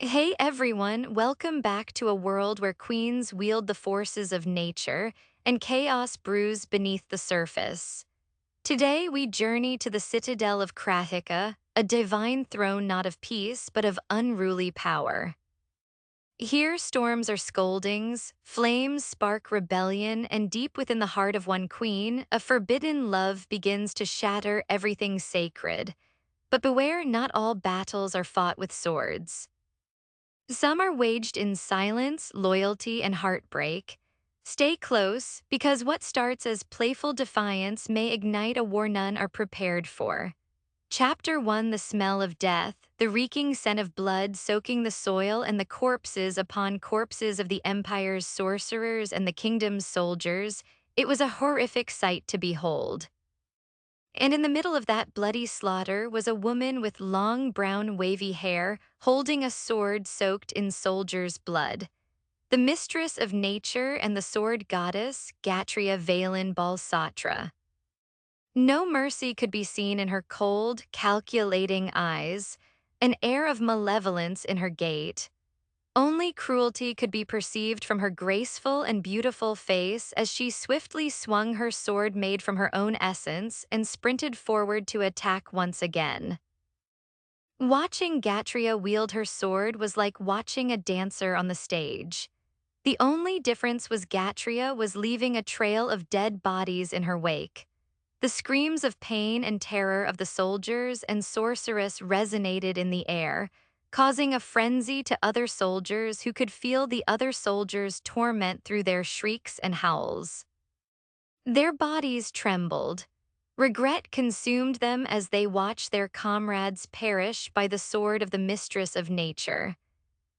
Hey everyone, welcome back to a world where queens wield the forces of nature and chaos brews beneath the surface. Today we journey to the citadel of Kratika, a divine throne not of peace but of unruly power. Here storms are scoldings, flames spark rebellion, and deep within the heart of one queen, a forbidden love begins to shatter everything sacred. But beware, not all battles are fought with swords. Some are waged in silence, loyalty, and heartbreak. Stay close, because what starts as playful defiance may ignite a war none are prepared for. Chapter 1: The Smell of Death, the reeking scent of blood soaking the soil and the corpses upon corpses of the Empire's sorcerers and the kingdom's soldiers. It was a horrific sight to behold. And in the middle of that bloody slaughter was a woman with long brown wavy hair, holding a sword soaked in soldiers' blood. The mistress of nature and the sword goddess, Gatria Valen Balsatra. No mercy could be seen in her cold, calculating eyes, an air of malevolence in her gait. Only cruelty could be perceived from her graceful and beautiful face as she swiftly swung her sword made from her own essence and sprinted forward to attack once again. Watching Gatria wield her sword was like watching a dancer on the stage. The only difference was Gatria was leaving a trail of dead bodies in her wake. The screams of pain and terror of the soldiers and sorceress resonated in the air, causing a frenzy to other soldiers who could feel the other soldiers' torment through their shrieks and howls. Their bodies trembled. Regret consumed them as they watched their comrades perish by the sword of the mistress of nature.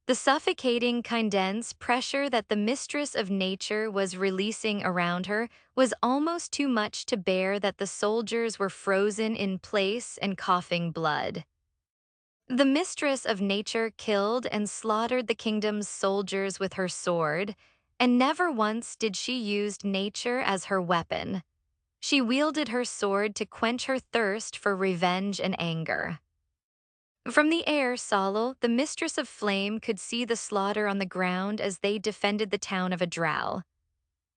The suffocating condense pressure that the mistress of nature was releasing around her was almost too much to bear that the soldiers were frozen in place and coughing blood. The mistress of nature killed and slaughtered the kingdom's soldiers with her sword, and never once did she use nature as her weapon. She wielded her sword to quench her thirst for revenge and anger. From the air, Solal, the mistress of flame, could see the slaughter on the ground as they defended the town of Adral.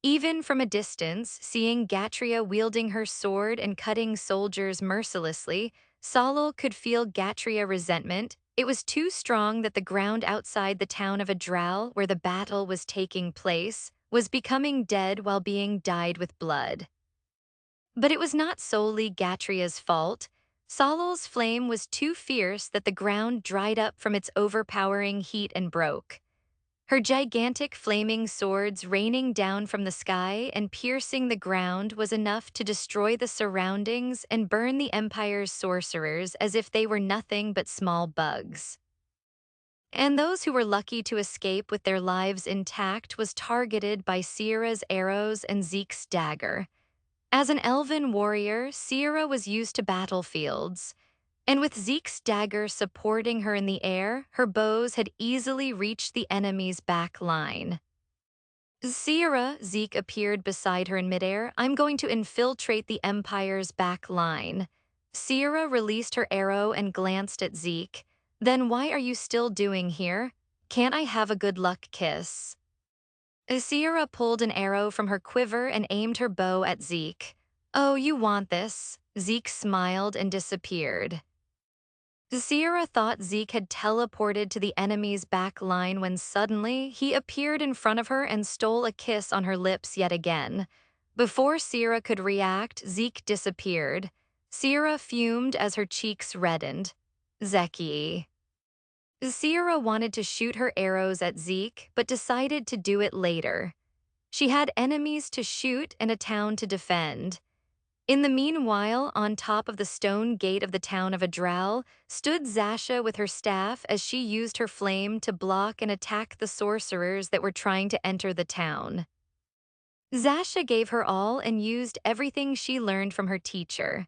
Even from a distance, seeing Gatria wielding her sword and cutting soldiers mercilessly, Solal could feel Gatria resentment. It was too strong that the ground outside the town of Adral, where the battle was taking place, was becoming dead while being dyed with blood. But it was not solely Gatria's fault. Solal's flame was too fierce that the ground dried up from its overpowering heat and broke. Her gigantic flaming swords raining down from the sky and piercing the ground was enough to destroy the surroundings and burn the Empire's sorcerers as if they were nothing but small bugs. And those who were lucky to escape with their lives intact was targeted by Sierra's arrows and Zeke's dagger. As an elven warrior, Sierra was used to battlefields, and with Zeke's dagger supporting her in the air, her bows had easily reached the enemy's back line. Sierra, Zeke appeared beside her in midair. I'm going to infiltrate the Empire's back line. Sierra released her arrow and glanced at Zeke. Then why are you still doing here? Can't I have a good luck kiss? Sierra pulled an arrow from her quiver and aimed her bow at Zeke. Oh, you want this? Zeke smiled and disappeared. Sierra thought Zeke had teleported to the enemy's back line when suddenly he appeared in front of her and stole a kiss on her lips yet again. Before Sierra could react, Zeke disappeared. Sierra fumed as her cheeks reddened. Zeki. Sierra wanted to shoot her arrows at Zeke, but decided to do it later. She had enemies to shoot and a town to defend. In the meanwhile, on top of the stone gate of the town of Adral, stood Zasha with her staff as she used her flame to block and attack the sorcerers that were trying to enter the town. Zasha gave her all and used everything she learned from her teacher.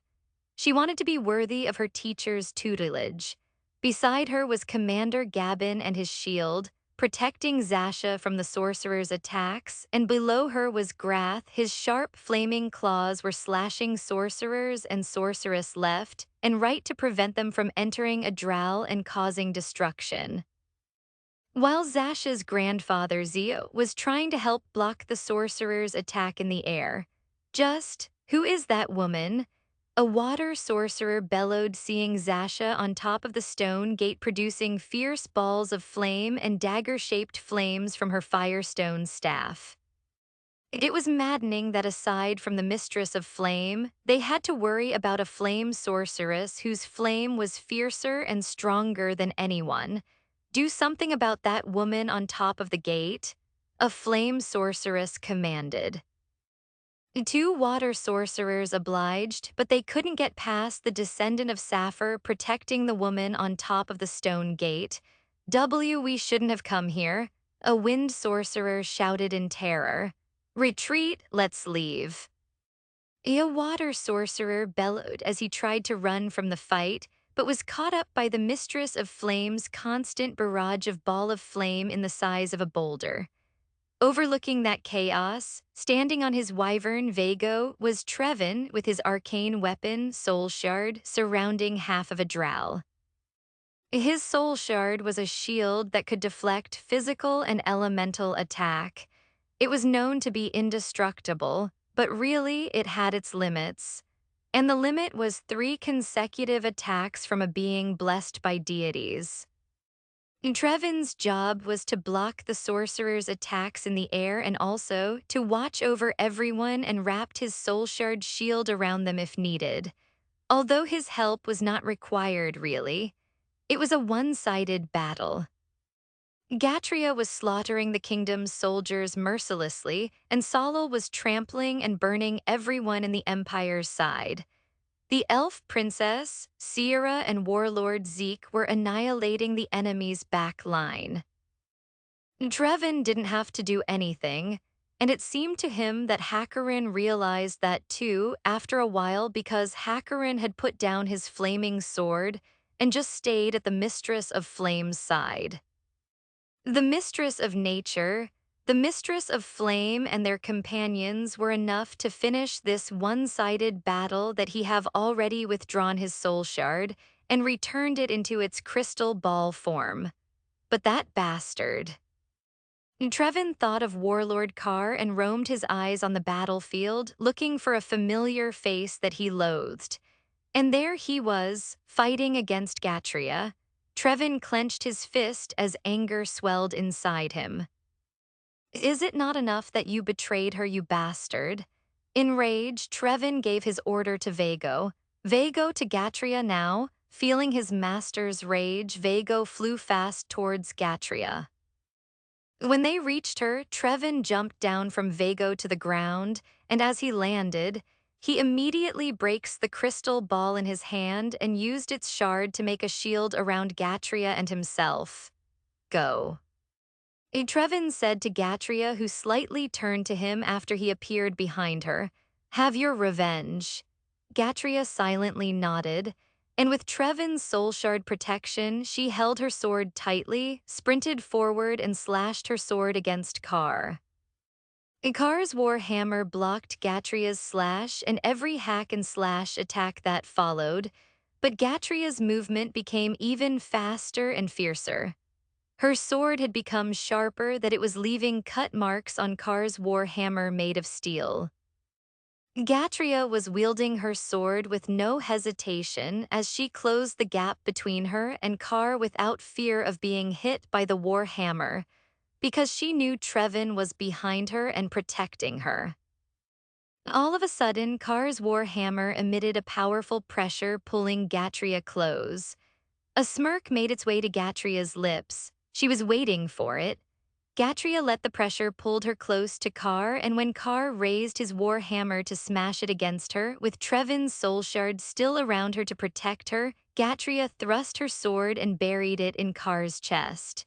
She wanted to be worthy of her teacher's tutelage. Beside her was Commander Gabin and his shield, protecting Zasha from the sorcerer's attacks, and below her was Grath. His sharp, flaming claws were slashing sorcerers and sorceress left and right to prevent them from entering Adral and causing destruction. While Zasha's grandfather Zio was trying to help block the sorcerer's attack in the air. Just, who is that woman? A water sorcerer bellowed, seeing Zasha on top of the stone gate producing fierce balls of flame and dagger-shaped flames from her firestone staff. It was maddening that aside from the mistress of flame, they had to worry about a flame sorceress whose flame was fiercer and stronger than anyone. Do something about that woman on top of the gate, a flame sorceress commanded. Two water sorcerers obliged, but they couldn't get past the descendant of Saphir protecting the woman on top of the stone gate. We shouldn't have come here, a wind sorcerer shouted in terror. Retreat, let's leave. A water sorcerer bellowed as he tried to run from the fight, but was caught up by the mistress of flame's constant barrage of ball of flame in the size of a boulder. Overlooking that chaos, standing on his wyvern Vago, was Trevin with his arcane weapon, Soul Shard, surrounding half of a drow. His Soul Shard was a shield that could deflect physical and elemental attack. It was known to be indestructible, but really it had its limits. And the limit was 3 consecutive attacks from a being blessed by deities. Trevin's job was to block the sorcerer's attacks in the air and also to watch over everyone and wrapped his soul shard shield around them if needed. Although his help was not required really, it was a one-sided battle. Gatria was slaughtering the kingdom's soldiers mercilessly, and Solal was trampling and burning everyone in the Empire's side. The elf princess, Sierra, and warlord Zeke were annihilating the enemy's back line. Trevin didn't have to do anything, and it seemed to him that Hakarin realized that too after a while because Hakarin had put down his flaming sword and just stayed at the Mistress of Flame's side. The Mistress of Nature, the Mistress of Flame, and their companions were enough to finish this one-sided battle that he have already withdrawn his soul shard and returned it into its crystal ball form. But that bastard. Trevin thought of Warlord Carr and roamed his eyes on the battlefield, looking for a familiar face that he loathed. And there he was, fighting against Gatria. Trevin clenched his fist as anger swelled inside him. Is it not enough that you betrayed her, you bastard? In rage, Trevin gave his order to Vago. Vago to Gatria now. Feeling his master's rage, Vago flew fast towards Gatria. When they reached her, Trevin jumped down from Vago to the ground, and as he landed, he immediately breaks the crystal ball in his hand and used its shard to make a shield around Gatria and himself. Go. Trevin said to Gatria, who slightly turned to him after he appeared behind her, have your revenge. Gatria silently nodded, and with Trevin's soul shard protection, she held her sword tightly, sprinted forward, and slashed her sword against Carr. Carr's war hammer blocked Gatria's slash and every hack and slash attack that followed, but Gatria's movement became even faster and fiercer. Her sword had become sharper that it was leaving cut marks on Carr's war hammer made of steel. Gatria was wielding her sword with no hesitation as she closed the gap between her and Carr without fear of being hit by the war hammer, because she knew Trevin was behind her and protecting her. All of a sudden, Carr's war hammer emitted a powerful pressure pulling Gatria close. A smirk made its way to Gatria's lips. She was waiting for it. Gatria let the pressure pulled her close to Carr, and when Carr raised his war hammer to smash it against her, with Trevin's soul shard still around her to protect her, Gatria thrust her sword and buried it in Carr's chest.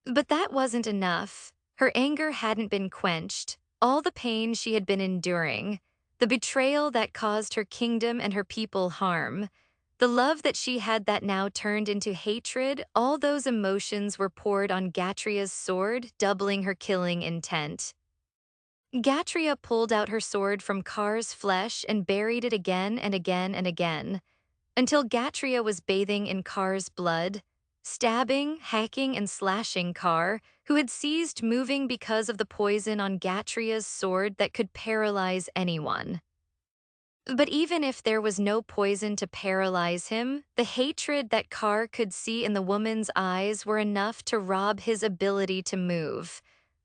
But that wasn't enough. Her anger hadn't been quenched. All the pain she had been enduring, the betrayal that caused her kingdom and her people harm, the love that she had that now turned into hatred, all those emotions were poured on Gatria's sword, doubling her killing intent. Gatria pulled out her sword from Carr's flesh and buried it again and again and again, until Gatria was bathing in Carr's blood, stabbing, hacking, and slashing Carr, who had ceased moving because of the poison on Gatria's sword that could paralyze anyone. But even if there was no poison to paralyze him, the hatred that Carr could see in the woman's eyes were enough to rob his ability to move.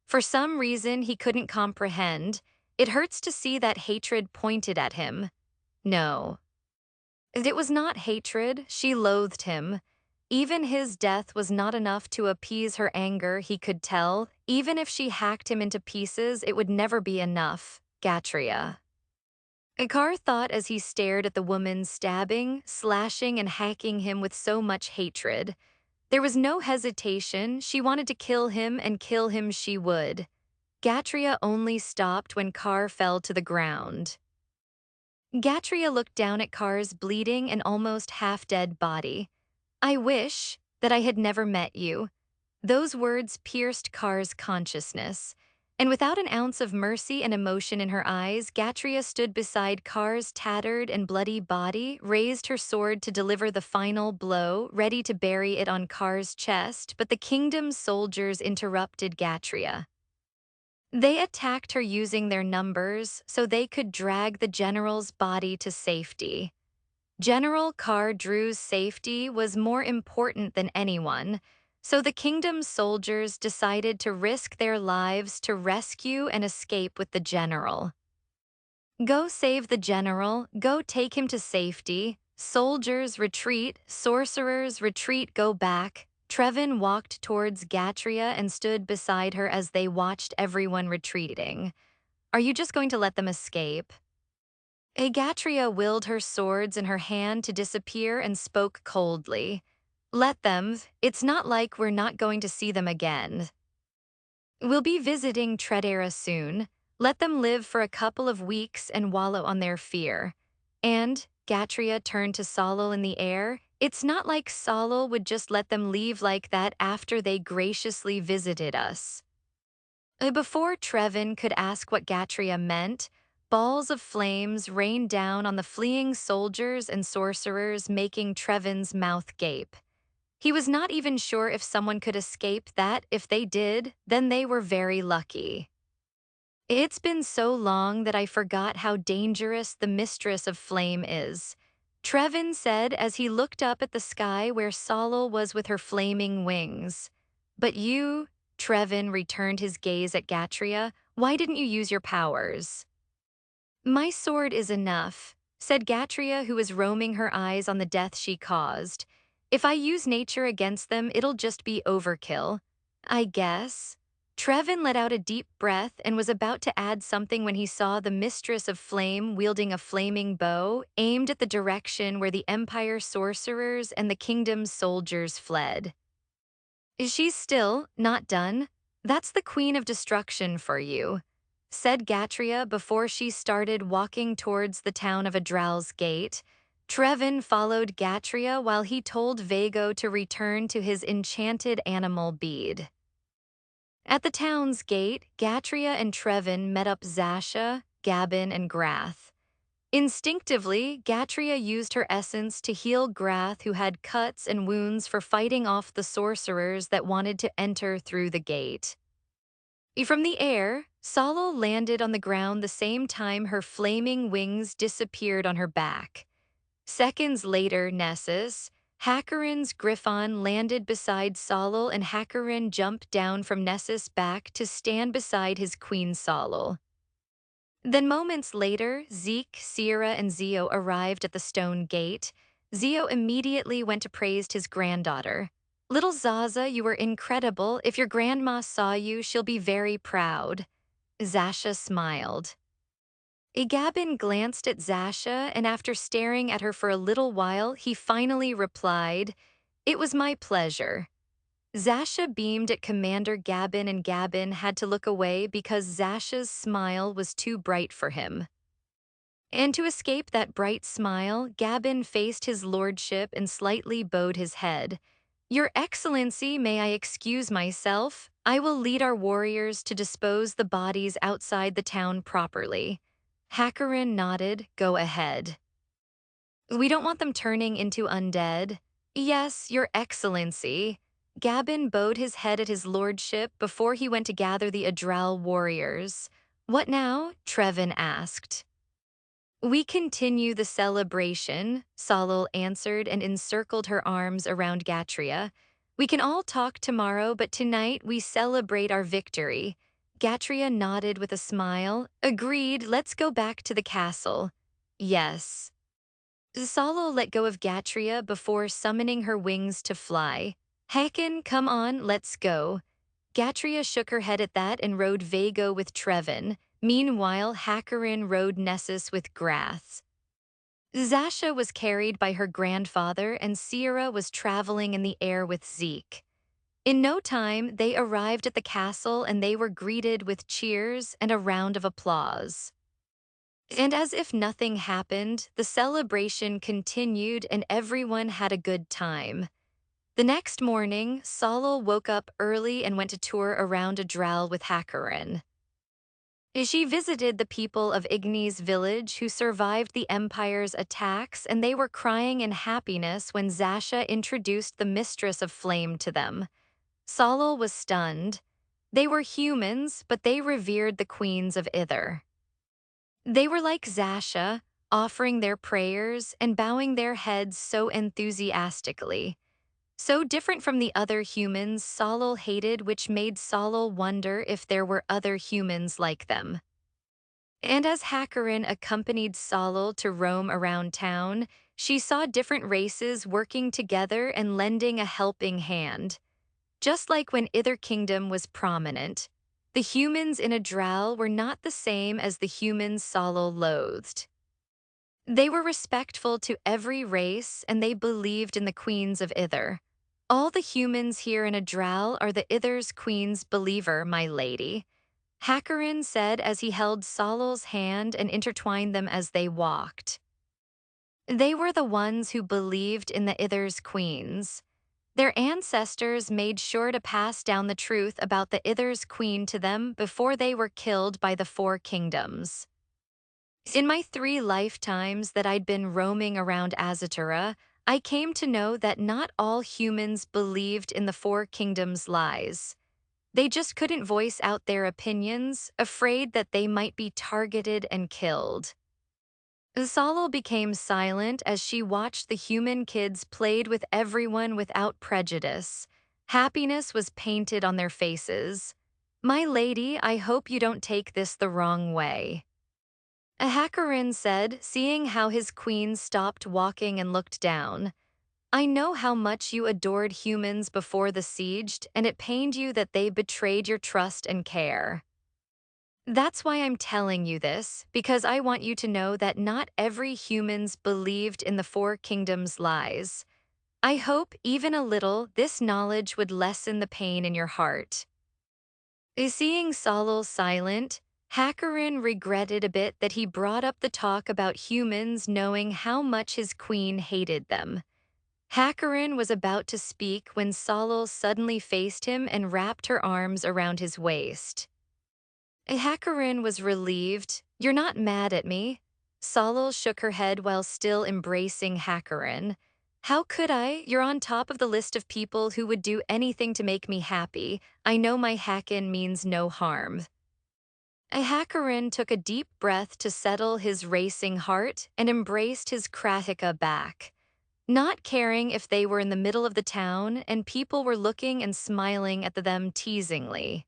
For some reason he couldn't comprehend, it hurts to see that hatred pointed at him. No. It was not hatred, she loathed him. Even his death was not enough to appease her anger, he could tell. Even if she hacked him into pieces, it would never be enough. Gatria. Icar thought as he stared at the woman stabbing, slashing, and hacking him with so much hatred. There was no hesitation, she wanted to kill him and kill him she would. Gatria only stopped when Carr fell to the ground. Gatria looked down at Carr's bleeding and almost half-dead body. I wish that I had never met you. Those words pierced Carr's consciousness. And without an ounce of mercy and emotion in her eyes, Gatria stood beside Carr's tattered and bloody body, raised her sword to deliver the final blow, ready to bury it on Carr's chest, but the kingdom's soldiers interrupted Gatria. They attacked her using their numbers so they could drag the general's body to safety. General Carr Drew's safety was more important than anyone, so the kingdom's soldiers decided to risk their lives to rescue and escape with the general. Go save the general, go take him to safety. Soldiers retreat, sorcerers retreat, go back. Trevin walked towards Gatria and stood beside her as they watched everyone retreating. Are you just going to let them escape? Gatria willed her swords in her hand to disappear and spoke coldly. Let them, it's not like we're not going to see them again. We'll be visiting Tredera soon. Let them live for a couple of weeks and wallow on their fear. And, Gatria turned to Solal in the air, it's not like Solal would just let them leave like that after they graciously visited us. Before Trevin could ask what Gatria meant, balls of flames rained down on the fleeing soldiers and sorcerers, making Trevin's mouth gape. He was not even sure if someone could escape that. If they did, then they were very lucky. It's been so long that I forgot how dangerous the mistress of flame is, Trevin said as he looked up at the sky where Solal was with her flaming wings. But you, Trevin returned his gaze at Gatria, why didn't you use your powers? My sword is enough, said Gatria, who was roaming her eyes on the death she caused. If I use nature against them, it'll just be overkill. I guess. Trevin let out a deep breath and was about to add something when he saw the mistress of flame wielding a flaming bow, aimed at the direction where the Empire sorcerers and the kingdom's soldiers fled. She's still not done. That's the Queen of Destruction for you, said Gatria before she started walking towards the town of Adral's gate. Trevin followed Gatria while he told Vago to return to his enchanted animal bead. At the town's gate, Gatria and Trevin met up Zasha, Gabin, and Grath. Instinctively, Gatria used her essence to heal Grath, who had cuts and wounds for fighting off the sorcerers that wanted to enter through the gate. From the air, Solal landed on the ground the same time her flaming wings disappeared on her back. Seconds later, Nessus, Hakarin's Griffon, landed beside Solal, and Hakarin jumped down from Nessus' back to stand beside his queen Solal. Then moments later, Zeke, Sierra, and Zio arrived at the stone gate. Zio immediately went to praise his granddaughter. Little Zaza, you were incredible. If your grandma saw you, she'll be very proud. Zasha smiled. Gabin glanced at Zasha, and after staring at her for a little while, he finally replied, "It was my pleasure." Zasha beamed at Commander Gabin, and Gabin had to look away because Zasha's smile was too bright for him. And to escape that bright smile, Gabin faced his lordship and slightly bowed his head. "Your Excellency, may I excuse myself? I will lead our warriors to dispose the bodies outside the town properly." Hakarin nodded. "Go ahead." "We don't want them turning into undead." Yes, your excellency. Gabin bowed his head at his lordship before he went to gather the Adral warriors. What now? Trevin asked. We continue the celebration, Solil answered and encircled her arms around Gatria. We can all talk tomorrow, but tonight we celebrate our victory. Gatria nodded with a smile. Agreed, let's go back to the castle. Yes. Solil let go of Gatria before summoning her wings to fly. Haken, come on, let's go. Gatria shook her head at that and rode Vago with Trevin. Meanwhile, Hakarin rode Nessus with Grath. Zasha was carried by her grandfather and Sierra was traveling in the air with Zeke. In no time, they arrived at the castle and they were greeted with cheers and a round of applause. And as if nothing happened, the celebration continued and everyone had a good time. The next morning, Solil woke up early and went to tour around Adral with Hakarin. She visited the people of Igni's village who survived the Empire's attacks, and they were crying in happiness when Zasha introduced the Mistress of Flame to them. Solil was stunned. They were humans, but they revered the queens of Ither. They were like Zasha, offering their prayers and bowing their heads so enthusiastically. So different from the other humans Solil hated, which made Solil wonder if there were other humans like them. And as Hakarin accompanied Solil to roam around town, she saw different races working together and lending a helping hand. Just like when Ither Kingdom was prominent, the humans in Adral were not the same as the humans Solil loathed. They were respectful to every race and they believed in the queens of Ither. All the humans here in Adral are the Ither's queen's believer, my lady. Hakarin said as he held Solil's hand and intertwined them as they walked. They were the ones who believed in the Ither's queens. Their ancestors made sure to pass down the truth about the Ither's queen to them before they were killed by the Four Kingdoms. In my 3 lifetimes that I'd been roaming around Azatura, I came to know that not all humans believed in the Four Kingdoms' lies. They just couldn't voice out their opinions, afraid that they might be targeted and killed. Solil became silent as she watched the human kids played with everyone without prejudice. Happiness was painted on their faces. My lady, I hope you don't take this the wrong way. Hakarin said, seeing how his queen stopped walking and looked down. I know how much you adored humans before the siege, and it pained you that they betrayed your trust and care. That's why I'm telling you this, because I want you to know that not every humans believed in the Four Kingdoms' lies. I hope, even a little, this knowledge would lessen the pain in your heart. Seeing Solil silent, Hakarin regretted a bit that he brought up the talk about humans knowing how much his queen hated them. Hakarin was about to speak when Solil suddenly faced him and wrapped her arms around his waist. Hakarin was relieved. You're not mad at me? Solil shook her head while still embracing Hakarin. How could I? You're on top of the list of people who would do anything to make me happy. I know my Hakin means no harm. Hakarin took a deep breath to settle his racing heart and embraced his Kratika back. Not caring if they were in the middle of the town and people were looking and smiling at them teasingly.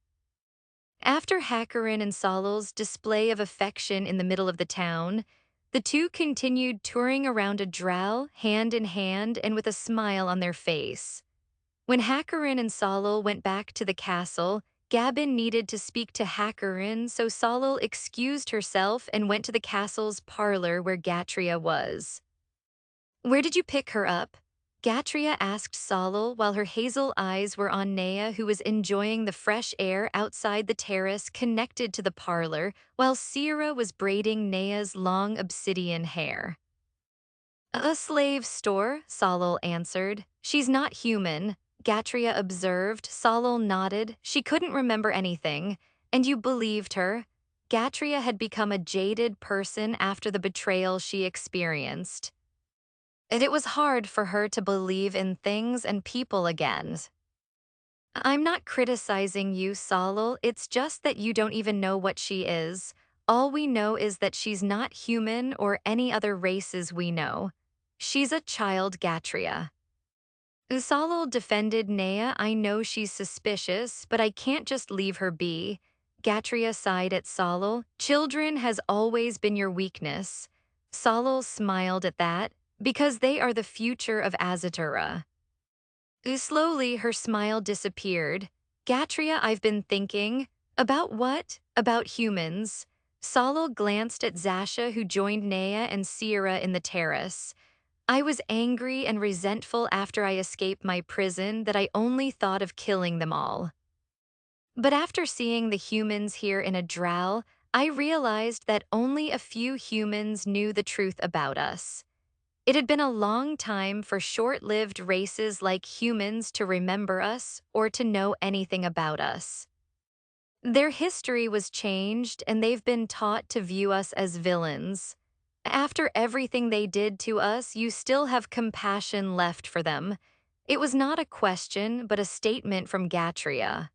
After Hakarin and Solil's display of affection in the middle of the town, the two continued touring around Adral, hand in hand and with a smile on their face. When Hakarin and Solil went back to the castle, Gabin needed to speak to Hakarin, so Solil excused herself and went to the castle's parlor where Gatria was. Where did you pick her up? Gatria asked Solil while her hazel eyes were on Nea, who was enjoying the fresh air outside the terrace connected to the parlor, while Sierra was braiding Nea's long obsidian hair. A slave store, Solil answered. She's not human, Gatria observed. Solil nodded. She couldn't remember anything. And you believed her? Gatria had become a jaded person after the betrayal she experienced. and it was hard for her to believe in things and people again. I'm not criticizing you, Solal, it's just that you don't even know what she is. All we know is that she's not human or any other races we know. She's a child Gatria. Solal defended Nea. I know she's suspicious, but I can't just leave her be. Gatria sighed at Solal. Children has always been your weakness. Solal smiled at that, because they are the future of Azatura. Slowly, her smile disappeared. Gatria, I've been thinking. About what? About humans. Solal glanced at Zasha, who joined Nea and Sierra in the terrace. I was angry and resentful after I escaped my prison that I only thought of killing them all. But after seeing the humans here in a drow, I realized that only a few humans knew the truth about us. It had been a long time for short-lived races like humans to remember us or to know anything about us. Their history was changed and they've been taught to view us as villains. After everything they did to us, you still have compassion left for them. It was not a question, but a statement from Gatria.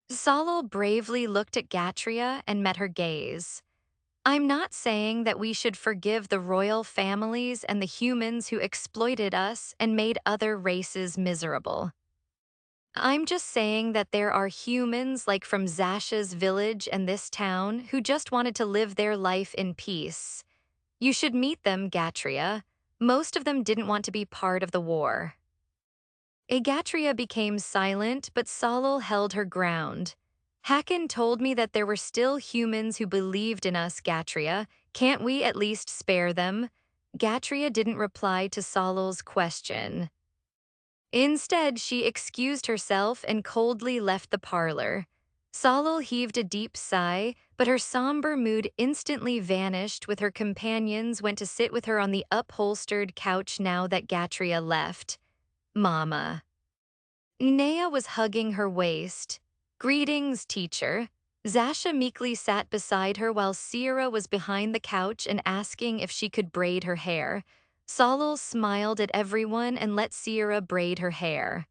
Solal bravely looked at Gatria and met her gaze. I'm not saying that we should forgive the royal families and the humans who exploited us and made other races miserable. I'm just saying that there are humans like from Zasha's village and this town who just wanted to live their life in peace. You should meet them, Gatria. Most of them didn't want to be part of the war. Egatria became silent, but Solal held her ground. Hakan told me that there were still humans who believed in us, Gatria. Can't we at least spare them? Gatria didn't reply to Solal's question. Instead, she excused herself and coldly left the parlor. Solal heaved a deep sigh, but her somber mood instantly vanished with her companions went to sit with her on the upholstered couch now that Gatria left. Mama. Nea was hugging her waist. Greetings, teacher. Zasha meekly sat beside her while Sierra was behind the couch and asking if she could braid her hair. Solal smiled at everyone and let Sierra braid her hair.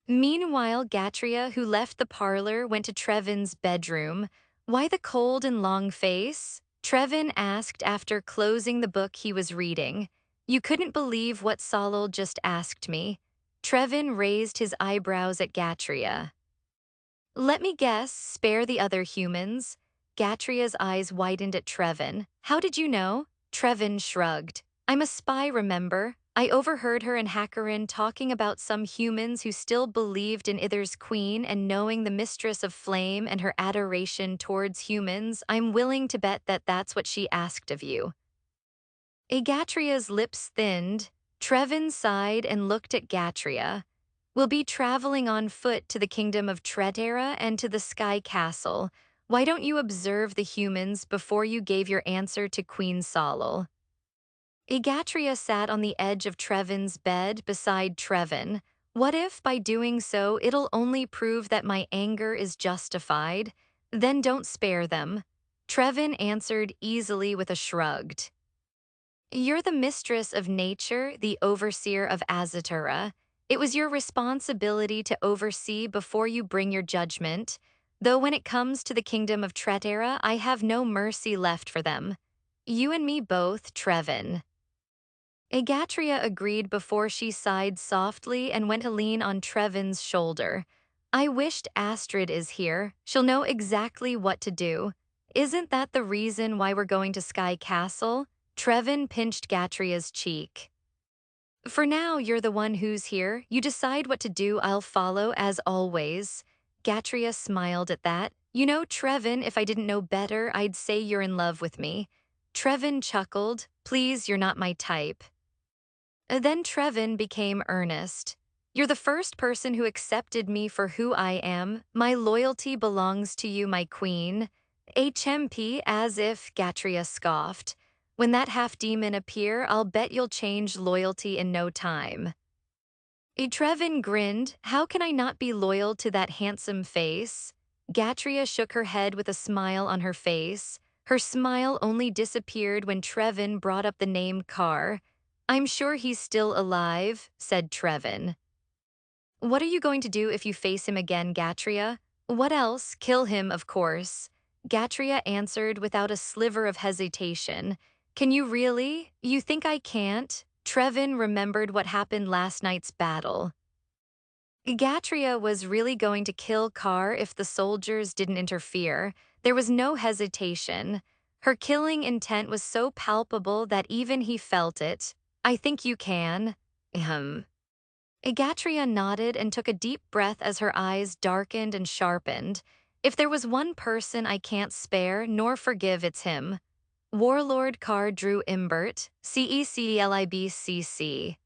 Meanwhile, Gatria, who left the parlor, went to Trevin's bedroom. Why the cold and long face? Trevin asked after closing the book he was reading. You couldn't believe what Solal just asked me. Trevin raised his eyebrows at Gatria. Let me guess, spare the other humans. Gatria's eyes widened at Trevin. How did you know? Trevin shrugged. I'm a spy, remember? I overheard her and Hakarin talking about some humans who still believed in Ither's queen and knowing the mistress of flame and her adoration towards humans. I'm willing to bet that that's what she asked of you. Agatria's lips thinned. Trevin sighed and looked at Gatria. We'll be traveling on foot to the kingdom of Tretera and to the Sky Castle. Why don't you observe the humans before you gave your answer to Queen Solal? Egatria sat on the edge of Trevin's bed beside Trevin. What if, by doing so, it'll only prove that my anger is justified? Then don't spare them. Trevin answered easily with a shrug. You're the mistress of nature, the overseer of Azatura. It was your responsibility to oversee before you bring your judgment. Though when it comes to the kingdom of Tretera, I have no mercy left for them. You and me both, Trevin. Egatria agreed before she sighed softly and went to lean on Trevin's shoulder. I wished Astrid is here. She'll know exactly what to do. Isn't that the reason why we're going to Sky Castle? Trevin pinched Gatria's cheek. For now, you're the one who's here. You decide what to do, I'll follow, as always. Gatria smiled at that. You know, Trevin, if I didn't know better, I'd say you're in love with me. Trevin chuckled. Please, you're not my type. Then Trevin became earnest. You're the first person who accepted me for who I am. My loyalty belongs to you, my queen. HMP, as if, Gatria scoffed. When that half-demon appear, I'll bet you'll change loyalty in no time. Trevin grinned. How can I not be loyal to that handsome face? Gatria shook her head with a smile on her face. Her smile only disappeared when Trevin brought up the name Carr. I'm sure he's still alive, said Trevin. What are you going to do if you face him again, Gatria? What else? Kill him, of course. Gatria answered without a sliver of hesitation. Can you really? You think I can't? Trevin remembered what happened last night's battle. Gatria was really going to kill Carr if the soldiers didn't interfere. There was no hesitation. Her killing intent was so palpable that even he felt it. I think you can. Egatria nodded and took a deep breath as her eyes darkened and sharpened. If there was one person I can't spare nor forgive, it's him. Warlord Carr drew Imbert, CECLIBCC.